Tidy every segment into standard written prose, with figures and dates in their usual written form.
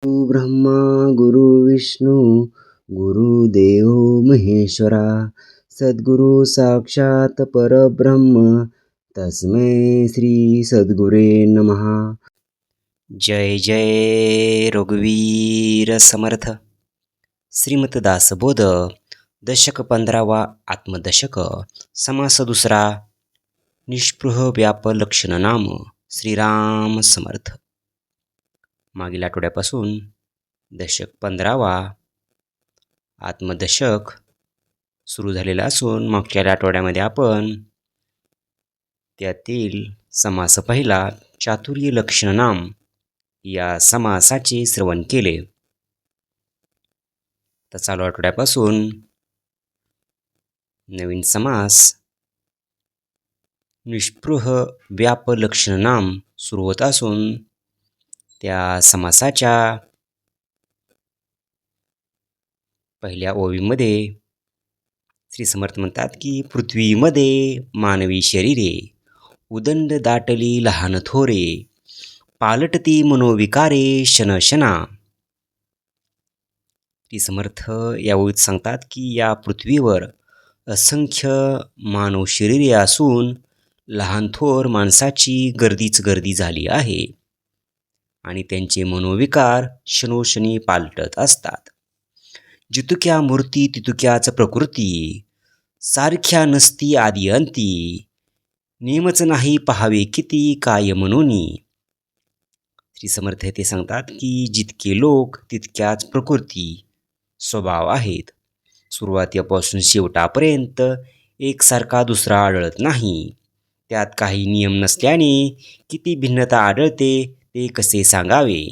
गुरु ब्रह्मा गुरु विष्णू गुरुदेव महेश्वरा सद्गुरु साक्षात परब्रह्म तस्मै श्री सद्गुरे नमः. जय जय रघुवीर समर्थ. श्रीमत दासबोध दशक 15वा आत्मदशक समास दुसरा निष्पृह व्याप लक्षण नाम श्रीराम समर्थ. मागील आठवड्यापासून दशक 15वा आत्मदशक सुरू झालेला असून मागच्या आठवड्यामध्ये आपण त्यातील समास पहिला चातुर्य लक्षण नाम या समासाचे श्रवण केले. तर चालू आठवड्यापासून नवीन समास निष्पृह व्याप लक्षण नाम सुरू होत असून त्या समासाच्या पहिल्या ओवीमध्ये श्री समर्थ म्हणतात की पृथ्वीमध्ये मानवी शरीरे उदंड दाटली लहान थोरे पालटती मनोविकारे शनशना. श्री समर्थ या ओळीत सांगतात की या पृथ्वीवर असंख्य मानव शरीरे असून लहान थोर माणसाची गर्दीच गर्दी झाली आहे आणि त्यांचे मनोविकार क्षणोक्षणी पालटत असतात. जितुक्या मूर्ती तितुक्याच प्रकृती सारख्या नसती आदी अंती नेमच नाही पहावे किती काय म्हणूनी. श्री समर्थ ते सांगतात की जितके लोक तितक्याच प्रकृती स्वभाव आहेत. सुरुवातीपासून शेवटापर्यंत एकसारखा दुसरा आढळत नाही. त्यात काही नियम नसल्याने किती भिन्नता आढळते ते कसे सांगावे.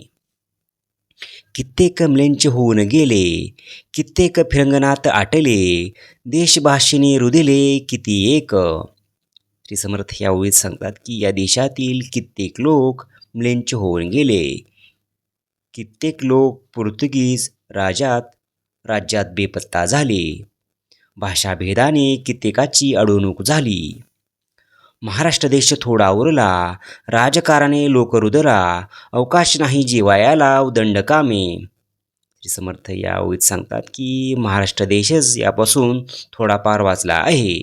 कित्येक म्लेंच होऊन गेले कित्येक फिरंगणात आटले देशभाषेने रुदिले किती एक. श्री समर्थ या ओळीत सांगतात की या देशातील कित्येक लोक म्लेंच होऊन गेले. कित्येक लोक पोर्तुगीज राज्यात बेपत्ता झाले. भाषाभेदाने कित्येकाची अडवणूक झाली. महाराष्ट्र देश थोडा उरला राजकारणे लोक रुदला अवकाश नाही जेवायाला उदंड कामे. श्री समर्थ या ओळीत सांगतात की महाराष्ट्र देशच यापासून थोडाफार वाचला आहे.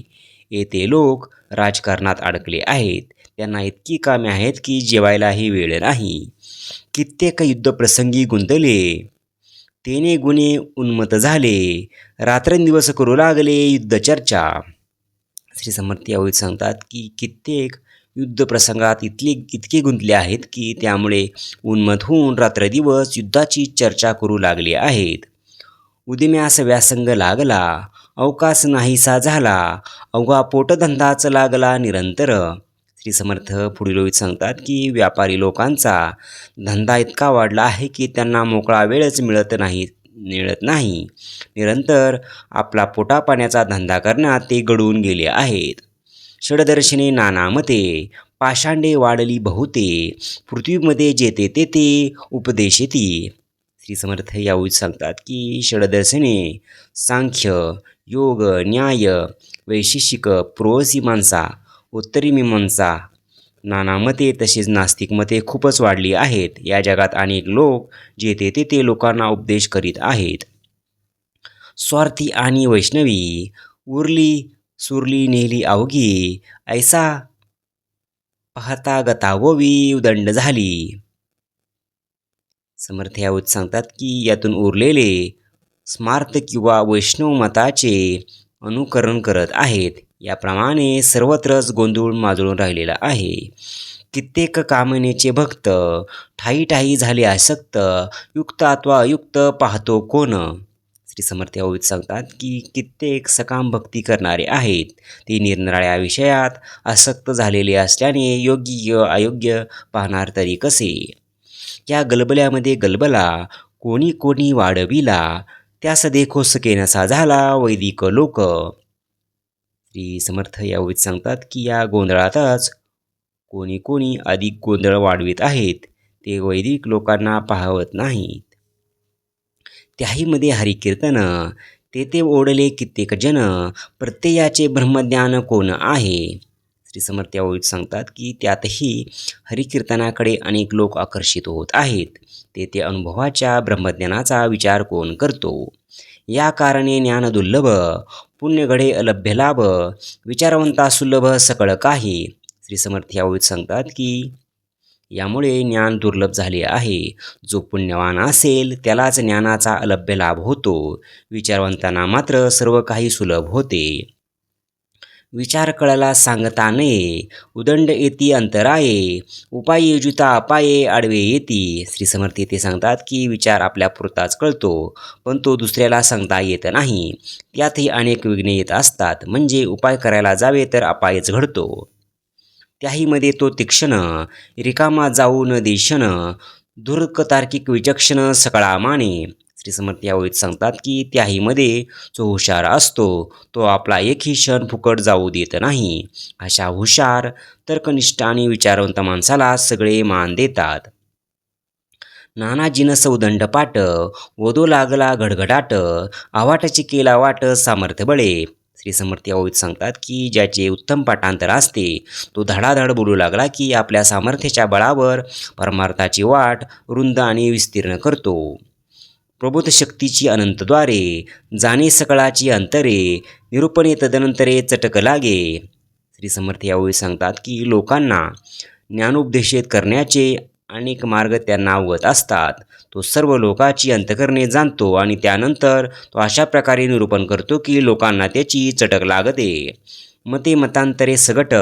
येथे लोक राजकारणात अडकले आहेत. त्यांना इतकी कामे आहेत की जेवायलाही वेळ नाही. कित्येक युद्धप्रसंगी गुंतले तेने गुणे उन्मत्त झाले रात्रंदिवस करू लागले युद्धचर्चा. श्री समर्थ यावेळी सांगतात की कित्येक युद्धप्रसंगात इतके गुंतले आहेत की त्यामुळे उन्मत्त होऊन रात्रदिवस युद्धाची चर्चा करू लागले आहेत. उद्यम्यास व्यासंग लागला अवकाश नाहीसा झाला अवघा पोटधंदाच लागला निरंतर. श्री समर्थ पुढील ओळीत सांगतात की व्यापारी लोकांचा धंदा इतका वाढला आहे की त्यांना मोकळा वेळच मिळत नाही. निरंतर आपला पोटापाण्याचा धंदा करण्यात ते गढून गेले आहेत. षडदर्शने नाना मते पाषांडे वाढली बहुते पृथ्वीमध्ये जेते तेथे उपदेश येती. श्री समर्थ यावेळी सांगतात की षडदर्शने सांख्य योग न्याय वैशेषिक पूर्वमीमांसा उत्तरी मीमांसा नाना मते तसेच नास्तिक मते खूपच वाढली आहेत. या जगात अनेक लोक जेथे तेथे लोकांना उपदेश करीत आहेत. स्वार्थी आणि वैष्णवी उरली सुरली नेली अवघी ऐसा पाहता गताववी उदंड झाली. समर्थ यावत सांगतात की यातून उरलेले स्मार्त किंवा वैष्णव मताचे अनुकरण करत आहेत. याप्रमाणे सर्वत्रच गोंधळ माजळून राहिलेला आहे. कित्येक कामनेचे भक्त ठाई ठाई झाले आसक्त युक्त अथवा अयुक्त पाहतो कोण. श्री समर्थ यावेळी सांगतात की कित्येक सकाम भक्ती करणारे आहेत. ते निरनिराळ्या विषयात आसक्त झालेले असल्याने योग्य अयोग्य पाहणार तरी कसे. या गलबल्यामध्ये गलबला कोणी कोणी वाढविला त्यास देखो सकेनसा झाला वैदिक लोक. श्री समर्थ यावेळी सांगतात की या गोंधळातच कोणी कोणी अधिक गोंधळ वाढवित आहेत. ते वैदिक लोकांना पाहवत नाहीत. त्याहीमध्ये हरिकीर्तन तेथे ओढले कित्येक जन प्रत्ययाचे ब्रह्मज्ञान कोण आहे. श्री समर्थ या ओळीत सांगतात की त्यातही हरिकीर्तनाकडे अनेक लोक आकर्षित होत आहेत. तेथे अनुभवाच्या ब्रह्मज्ञानाचा विचार कोण करतो? या कारणे ज्ञान दुर्लभ, पुण्यगडे अलभ्य लाभ, विचारवंता सुलभ सकळ काही. श्री समर्थ या ओळीत सांगतात की यामुळे ज्ञान दुर्लभ झाले आहे. जो पुण्यवान असेल त्यालाच ज्ञानाचा अलभ्य लाभ होतो. विचारवंतांना मात्र सर्व काही सुलभ होते. विचार कळला सांगता नये, उदंड येती अंतराये, उपाय योजिता अपाये आडवे येती. श्री समर्थ येथे सांगतात की विचार आपल्यापुरताच कळतो, पण तो दुसऱ्याला सांगता येत नाही. त्यातही अनेक विघ्ने येत असतात. म्हणजे उपाय करायला जावे तर अपायच घडतो. त्याहीमध्ये तो तीक्ष्ण, रिकामा जाऊ न देशन, दुर्क तार्किक विचक्षण सकळा माने. श्री समर्थ या ओळीत सांगतात की त्याहीमध्ये जो हुशार असतो तो आपला एकही क्षण फुकट जाऊ देत नाही. अशा हुशार, तर्कनिष्ठ आणि विचारवंत माणसाला सगळे मान देतात. नाना जिनस उदंड पाट, वधो लागला घडघडाट, आवाटाची केला वाट सामर्थ्य बळे. श्री समर्थ या ओळीत सांगतात की ज्याचे उत्तम पाठांतर असते तो धडाधड बोलू लागला की आपल्या सामर्थ्याच्या बळावर परमार्थाची वाट रुंद आणि विस्तीर्ण करतो. प्रबोध शक्तीची अनंतद्वारे, जाणे सकळाची अंतरे, निरूपणे तदनंतरे चटक लागे. श्री समर्थ यावेळी सांगतात की लोकांना ज्ञानोपदेशित करण्याचे अनेक मार्ग त्यांना अवगत असतात. तो सर्व लोकांची अंतकरणे जाणतो आणि त्यानंतर तो अशा प्रकारे निरूपण करतो की लोकांना त्याची चटक लागते. मते मतांतरे सगट,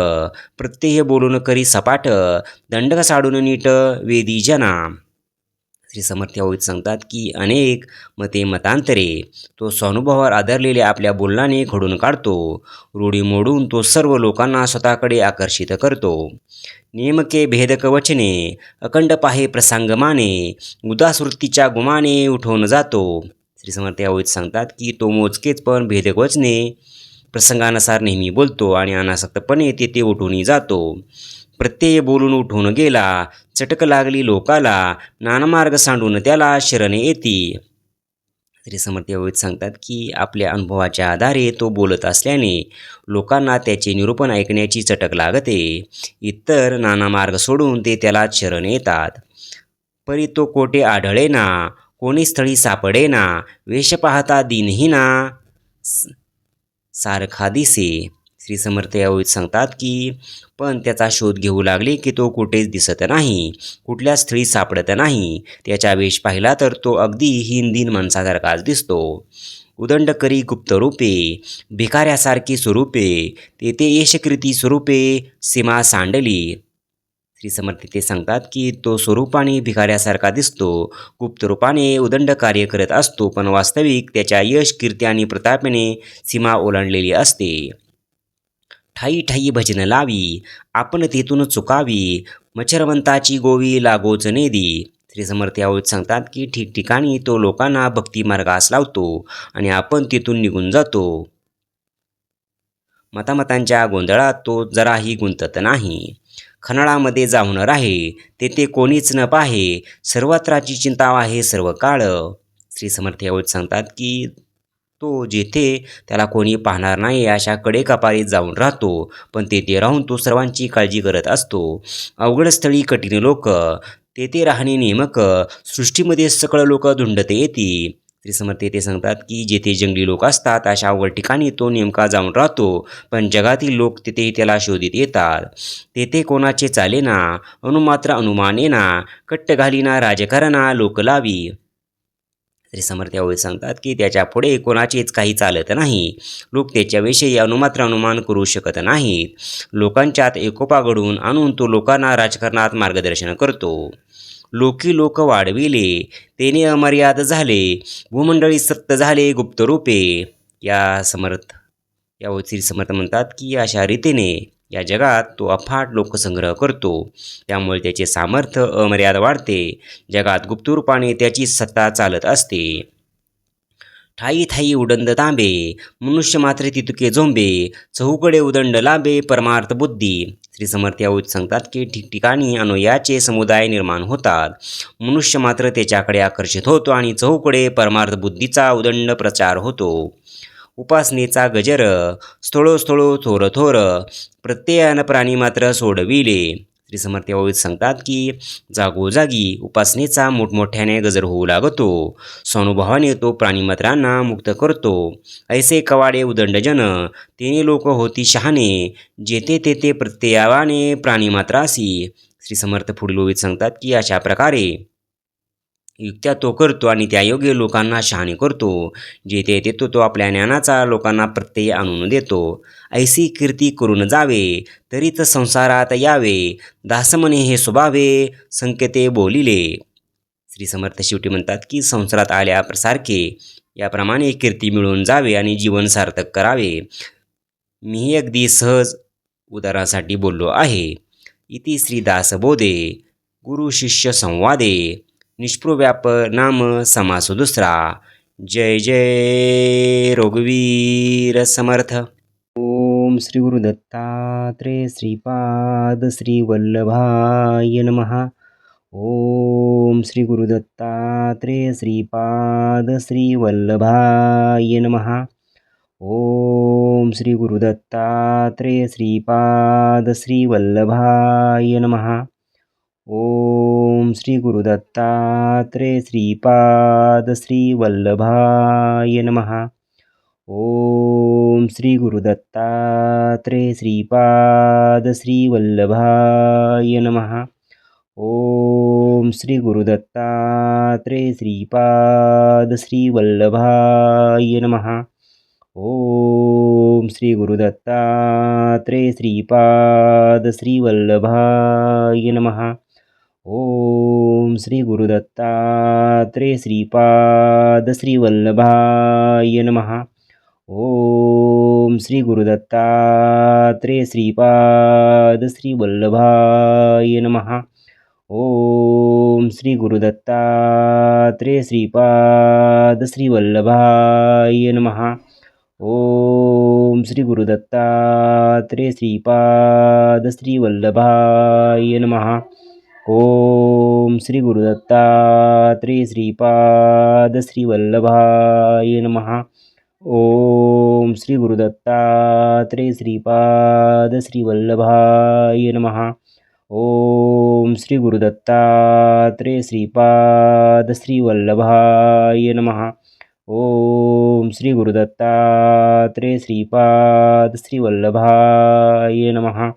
प्रत्यय बोलून करी सपाट, दंडक साडून नीट वेदी जना. श्री समर्थ यावेळी सांगतात की अनेक मते मतांतरे तो स्वानुभवावर आधारलेल्या आपल्या बोलण्याने घडून काढतो. रूढी मोडून तो सर्व लोकांना स्वतःकडे आकर्षित करतो. नेमके भेदक वचने, अखंड पाहे प्रसंगमाने, उदास वृत्तीच्या गुमाने उठवून जातो. श्री समर्थ यावेळी सांगतात की तो मोजकेच पण भेदक वचने प्रसंगानुसार नेहमी बोलतो आणि अनासक्तपणे तेथे उठूनही जातो. प्रत्यय बोलून उठून गेला, चटक लागली लोकाला, नानामार्ग सांडून त्याला शरण येती. श्री समर्थ यावेळी सांगतात की आपल्या अनुभवाच्या आधारे तो बोलत असल्याने लोकांना त्याचे निरूपण ऐकण्याची चटक लागते. इतर नाना मार्ग सोडून ते त्याला शरण येतात. परी तो कोठे आढळेना, कोणी स्थळी सापडेना, वेश पाहता दीनहीना सारखा दिसे. श्री समर्थ यावेळी सांगतात की पण त्याचा शोध घेऊ लागले की तो कुठेच दिसत नाही, कुठल्या स्थळी सापडत नाही. त्याचा वेश पाहिला तर तो अगदी हिंदीन माणसासारखाच दिसतो. उदंड करी गुप्त रूपे, भिकाऱ्यासारखी स्वरूपे, तेथे यशकृती स्वरूपे सीमा सांडली. श्री समर्थ ते सांगतात की तो स्वरूपाने भिकाऱ्यासारखा दिसतो, गुप्त रूपाने उदंड कार्य करत असतो, पण वास्तविक त्याच्या यश कीर्ती आणि प्रतापाने सीमा ओलांडलेली असते. ठाई ठाई भजन लावी, आपण तेथून चुकावी, मच्छरवंताची गोवी लागोच नेदी. श्री समर्थ यावेळी सांगतात की ठिकठिकाणी तो लोकांना भक्ती मार्गास लावतो आणि आपण तिथून निघून जातो. मतामतांच्या गोंधळात तो जराही गुंतत नाही. खनाळामध्ये जाऊन राहे, तेथे कोणीच न पाहे, सर्वत्राची चिंता आहे सर्व काळ. श्री समर्थ यावेळी सांगतात की तो जेथे त्याला कोणी पाहणार नाही अशा कडेकपारीत जाऊन राहतो, पण तेथे राहून तो सर्वांची काळजी करत असतो. अवघड स्थळी कठीण लोक, तेथे राहणे नेमक, सृष्टीमध्ये सकळ लोक धुंडते येती. श्री समर्थ ते सांगतात की जेथे जंगली लोक असतात अशा अवघड ठिकाणी तो नेमका जाऊन राहतो, पण जगातील लोक तेथेही त्याला शोधित येतात. तेथे कोणाचे चालेना, अनुमात्र अनुमानेना, कट्ट घालीना राजकारणा लोक लावी. श्री समर्थ यावेळी सांगतात की त्याच्या पुढे कोणाचेच काही चालत नाही. लोक त्याच्याविषयी अनुमात्र अनुमान करू शकत नाहीत. लोकांच्यात एकोपा घडवून आणून तो लोकांना राजकारणात मार्गदर्शन करतो. लोकी लोक वाढविले, तेने अमर्याद झाले, भूमंडळी सत्य झाले गुप्त रूपे. यावर श्री समर्थ म्हणतात की अशा रीतीने या जगात तो अफाट लोकसंग्रह करतो, त्यामुळे त्याचे सामर्थ्य अमर्याद वाढते. जगात गुप्तरूपाने त्याची सत्ता चालत असते. ठाई ठाई उडंद तांबे, मनुष्य मात्र तितके झोंबे, चहूकडे उदंड लांबे परमार्थ बुद्धी. श्री समर्थ यावेळी सांगतात की ठिकठिकाणी अनुयायाचे समुदाय निर्माण होतात. मनुष्य मात्र त्याच्याकडे आकर्षित होतो आणि चहूकडे परमार्थ बुद्धीचा उदंड प्रचार होतो. उपासनेचा गजर, स्थळो स्थळो थोर थोर, प्रत्ययान प्राणी मात्र सोडविले. श्री समर्थ यावेळी सांगतात की जागोजागी उपासनेचा मोठमोठ्याने गजर होऊ लागतो. स्वानुभवाने तो प्राणीमात्रांना मुक्त करतो. ऐसे कवाडे उदंडजन, तेने लोक होती शहाणे, जेथे तेथे प्रत्ययावाने प्राणीमात्रासी. श्री समर्थ पुढील ओळीत सांगतात की अशा प्रकारे युक्त्या तो करतो आणि त्यायोगे लोकांना शहाणे करतो. जेथे तेथे तो आपल्या ज्ञानाचा लोकांना प्रत्यय आणून देतो. ऐसी कीर्ती करून जावे, तरीच संसारात यावे, दासमने हे स्वभावे, संकेते बोलिले. श्री समर्थ शेवटी म्हणतात की संसारात आल्यासारखे याप्रमाणे कीर्ती मिळून जावे आणि जीवन सार्थक करावे. मीही अगदी सहज उदाहरणासाठी बोललो आहे. इति श्री दासबोधे गुरु शिष्य संवादे निष्प्रव्याप नाम समास दुसरा. जय जय रघुवीर समर्थ. ओम श्री गुरु दत्तात्रेय श्रीपाद श्री वल्लभाय नमः. ओम श्री गुरु दत्तात्रेय श्रीपाद श्री वल्लभाय नमः. ओम श्री गुरु दत्तात्रेय श्रीपाद श्री वल्लभाय नमः. ओम श्री गुरु दत्तात्रेय श्रीपाद श्री वल्लभाय नमः. ओम श्री गुरु दत्तात्रेय श्रीपाद श्री वल्लभाय नमः. ओम श्री गुरु दत्तात्रेय श्रीपाद श्री वल्लभाय नमः. ओम श्री गुरु दत्तात्रेय श्रीपाद श्री वल्लभाय नमः. ओम श्री गुरु दत्तात्रेय श्रीपाद श्री वल्लभाय नमः. ओम श्री गुरु दत्तात्रेय श्रीपाद श्री वल्लभाय नमः. ओम श्री गुरु दत्तात्रेय श्रीपाद श्री वल्लभाय नमः. ओम श्री गुरु दत्तात्रेय श्रीपाद श्री वल्लभाय नमः. ओम श्री गुरु दत्तात्रेय श्रीपाद श्री वल्लभाय नमः. ओम श्री गुरु दत्तात्रेय श्रीपाद श्री वल्लभाय नमः. ओम श्री गुरु दत्तात्रेय श्रीपाद श्री वल्लभाय नमः. ओम श्री गुरु दत्तात्रेय श्रीपाद श्री वल्लभाय नमः.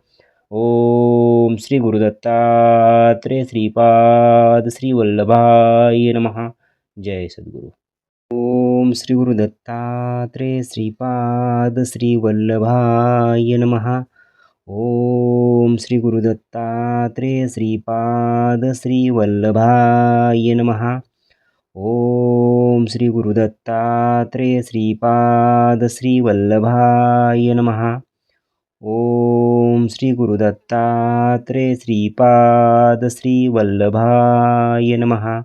ओम श्री गुरु दत्तात्रेय श्रीपाद श्री वल्लभाय नमः. जय सद्गुरु. ओम श्री गुरु दत्तात्रेय श्रीपाद श्री वल्लभाय नमः. ओम श्री गुरु दत्तात्रेय श्रीपाद श्री वल्लभाय नमः. ओम श्री गुरु दत्तात्रेय श्रीपाद श्री वल्लभाय नमः. ओम श्री गुरु दत्तात्रेय श्रीपाद श्री वल्लभाय नमः.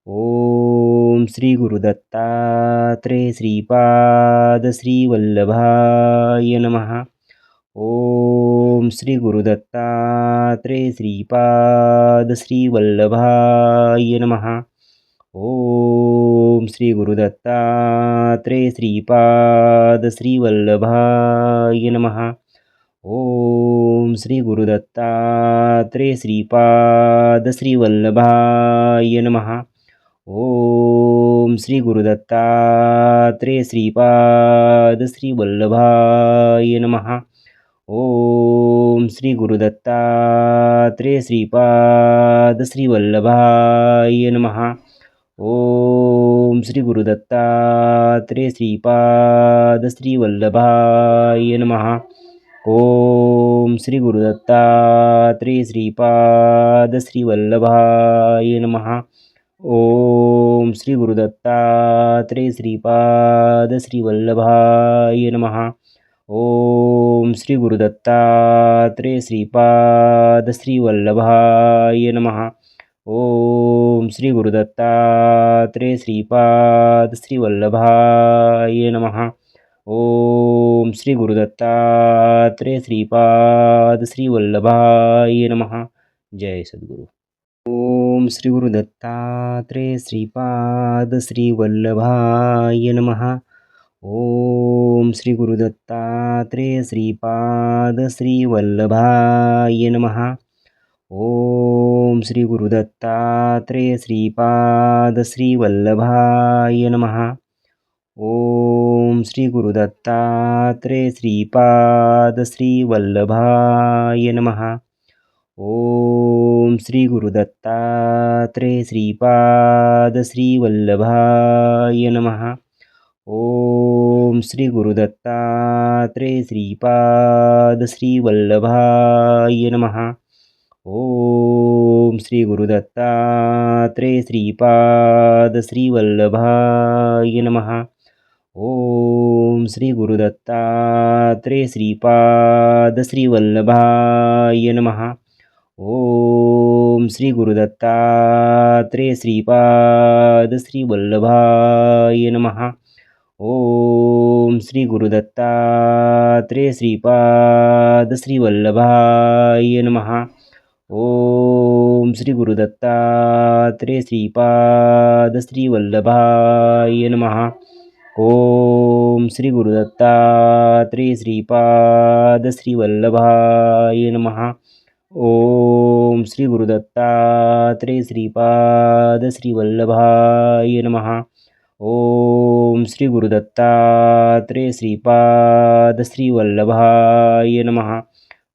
ओम श्री गुरु दत्तात्रेय श्रीपाद श्री वल्लभाय नमः. ओम श्री गुरु दत्तात्रेय श्रीपाद श्री वल्लभाय नमः. ओम श्री गुरु दत्तात्रेय श्रीपाद श्री वल्लभाय नमः. ओम श्री गुरु दत्तात्रेय श्रीपाद श्री वल्लभाय नमः. ओम श्री गुरु दत्तात्रेय श्रीपाद श्री वल्लभाय नमः. ओम श्री गुरु दत्तात्रेय श्रीपाद श्री वल्लभाय नमः. ओम श्री गुरु दत्तात्रेय श्रीपाद श्री वल्लभाय नमः. ओम श्री गुरु दत्तात्रेय श्रीपाद श्री वल्लभाय नमः. ओम श्री गुरु दत्तात्रेय श्रीपाद श्री वल्लभाय नमः. ओम श्री गुरु दत्तात्रेय श्रीपाद श्री वल्लभाय नमः. ओम श्री गुरु दत्तात्रेय श्रीपाद श्री वल्लभाय नमः. ओम श्री गुरु दत्तात्रेय श्रीपाद श्री वल्लभाय नमः. जय सद्गुरु. ओम श्री गुरु दत्तात्रेय श्रीपाद श्री वल्लभाय नमः. ओम श्री गुरुदत्तात्रेय श्रीपाद श्रीवल्लभाय नमः. ओम श्री गुरुदत्तात्रेय श्रीपाद श्रीवल्लभाय नमः. ओम श्री गुरुदत्तात्रेय श्रीपाद श्रीवल्लभाय नमः. ओम श्री गुरुदत्तात्रेय श्रीपाद श्रीवल्लभाय नमः. ओम श्री गुरुदत्तात्रेय श्रीपाद श्रीवल्लभाय नमः. ओम श्री गुरुदत्तात्रेय श्रीपाद श्रीवल्लभाय नमः. ओम श्री गुरुदत्तात्रेय श्रीपाद श्रीवल्लभाय नमः. ओम श्री गुरुदत्तात्रेय श्रीपाद श्रीवल्लभाय नमः. ओम श्री गुरुदत्तात्रेय श्रीपाद श्रीवल्लभाय नमः. ओम श्री गुरुदत्तात्रेय श्रीपाद श्रीवल्लभाय नमः. ओम श्री गुरुदत्तात्रेय श्रीपाद श्रीवल्लभाय नमः. ओम श्री गुरुदत्तात्रेय श्रीपाद श्रीवल्लभाय नमः. ओम श्री गुरुदत्तात्रेय श्रीपाद श्रीवल्लभाय नमः.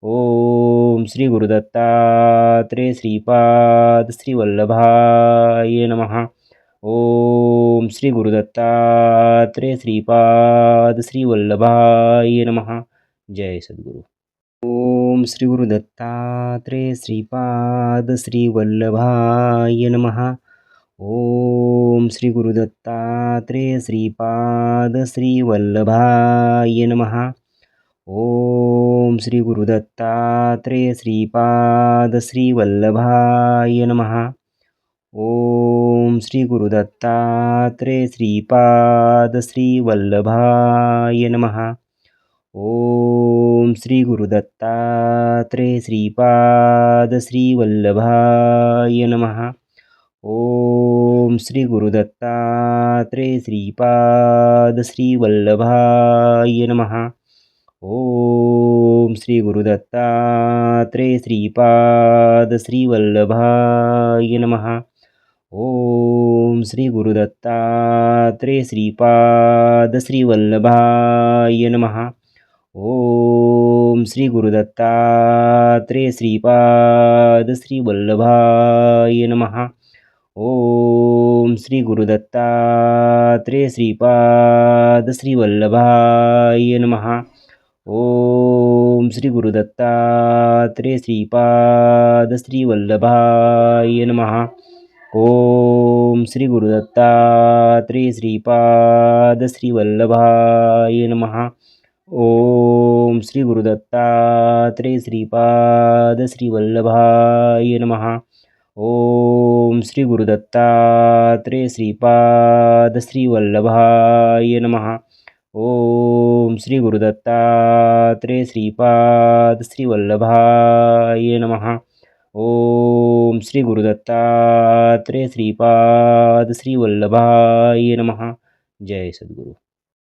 ओम श्री गुरुदत्तात्रेय श्रीपाद श्रीवल्लभाय नमः. ओम श्री गुरुदत्तात्रेय श्रीपाद श्रीवल्लभाय नमः. जय सद्गुरु. ओम श्री गुरुदत्तात्रेय श्रीपाद श्रीवल्लभाय नमः. ओम श्री गुरुदत्तात्रेय श्रीपाद श्रीवल्लभाय नमः. ओम श्री गुरुदत्तात्रेय श्रीपाद श्रीवल्लभाय नमः. ओम श्री गुरुदत्तात्रेय श्रीपाद श्रीवल्लभाय नमः. ओम श्री गुरुदत्तात्रेय श्रीपाद श्रीवल्लभाय नमः. ओम श्री गुरुदत्तात्रेय श्रीपाद श्रीवल्लभाय नमः. ओम श्री गुरुदत्तात्रेय श्रीपाद श्रीवल्लभाय नमः. ओम श्री गुरुदत्तात्रेय श्रीपाद श्रीवल्लभाय नमः. ओम श्री गुरुदत्तात्रेय श्रीपाद श्रीवल्लभाय नमः. ओम श्री गुरुदत्तात्रेय श्रीपाद श्रीवल्लभाय नमः. ओम श्री गुरुदत्तात्रेय श्रीपाद श्रीवल्लभाय नमः. ओम श्री गुरुदत्तात्रेय श्रीपाद श्रीवल्लभाय नमः. ओम श्री गुरुदत्तात्रेय श्रीपाद श्रीवल्लभाय नमः. ओम श्री गुरुदत्तात्रेय श्रीपाद श्रीवल्लभाय नमः. ओम श्री गुरुदत्तात्रेय श्रीपाद श्रीवल्लभाय नमः. ओम श्री गुरुदत्तात्रेय श्रीपाद श्रीवल्लभाय नमः. जय सद्गुरु.